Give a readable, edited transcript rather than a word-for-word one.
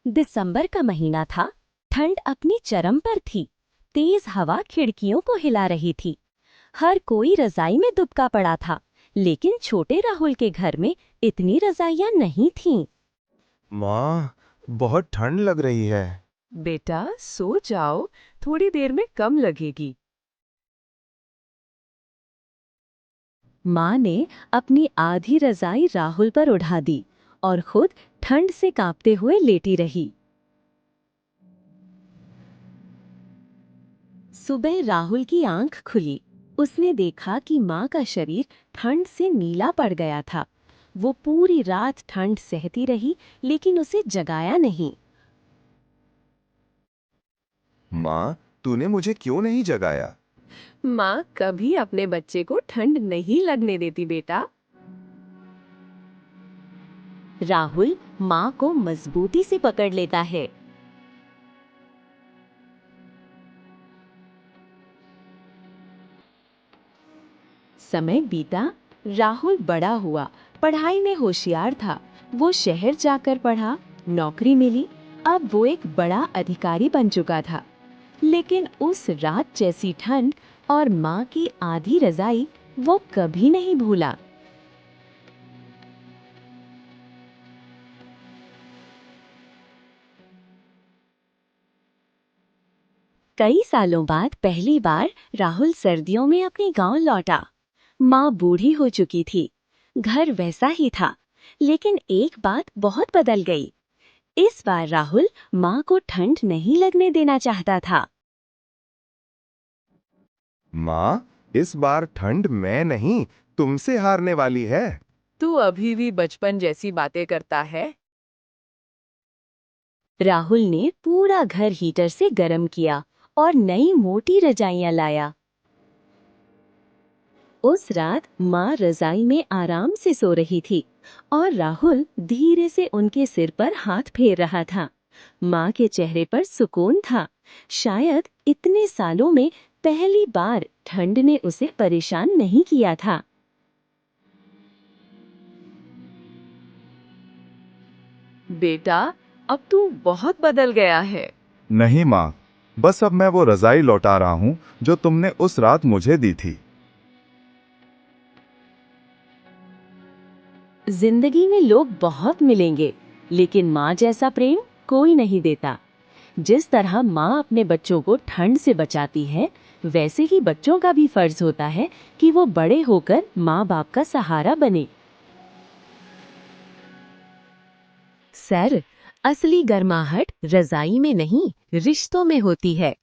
दिसंबर का महीना था। ठंड अपनी चरम पर थी। तेज हवा खिड़कियों को हिला रही थी। हर कोई रजाई में दुबका पड़ा था, लेकिन छोटे राहुल के घर में इतनी रजाइयां नहीं थीं। माँ, बहुत ठंड लग रही है। बेटा सो जाओ, थोड़ी देर में कम लगेगी। माँ ने अपनी आधी रजाई राहुल पर उड़ा दी और खुद ठंड से कांपते हुए लेटी रही। सुबह राहुल की आंख खुली। उसने देखा कि माँ का शरीर ठंड से नीला पड़ गया था। वो पूरी रात ठंड सहती रही, लेकिन उसे जगाया नहीं। माँ, तूने मुझे क्यों नहीं जगाया? माँ कभी अपने बच्चे को ठंड नहीं लगने देती बेटा। राहुल माँ को मजबूती से पकड़ लेता है। समय बीता। राहुल बड़ा हुआ, पढ़ाई में होशियार था। वो शहर जाकर पढ़ा, नौकरी मिली। अब वो एक बड़ा अधिकारी बन चुका था। लेकिन उस रात जैसी ठंड और माँ की आधी रजाई वो कभी नहीं भूला। कई सालों बाद पहली बार राहुल सर्दियों में अपने गांव लौटा। माँ बूढ़ी हो चुकी थी। घर वैसा ही था, लेकिन एक बात बहुत बदल गई। इस बार राहुल माँ को ठंड नहीं लगने देना चाहता था। माँ, इस बार ठंड मैं नहीं, तुमसे हारने वाली है। तू अभी भी बचपन जैसी बातें करता है। राहुल ने पूरा घर हीटर से गर्म किया और नई मोटी रजाइयां लाया। उस रात माँ रजाई में आराम से सो रही थी और राहुल धीरे से उनके सिर पर हाथ फेर रहा था। माँ के चेहरे पर सुकून था। शायद इतने सालों में पहली बार ठंड ने उसे परेशान नहीं किया था। बेटा अब तू बहुत बदल गया है। नहीं माँ, बस अब मैं वो रजाई लौटा रहा हूँ जो तुमने उस रात मुझे दी थी। जिंदगी में लोग बहुत मिलेंगे, लेकिन माँ जैसा प्रेम कोई नहीं देता। जिस तरह माँ अपने बच्चों को ठंड से बचाती है, वैसे ही बच्चों का भी फर्ज होता है कि वो बड़े होकर माँ बाप का सहारा बने। सर, असली गर्माहट रजाई में नहीं, रिश्तों में होती है।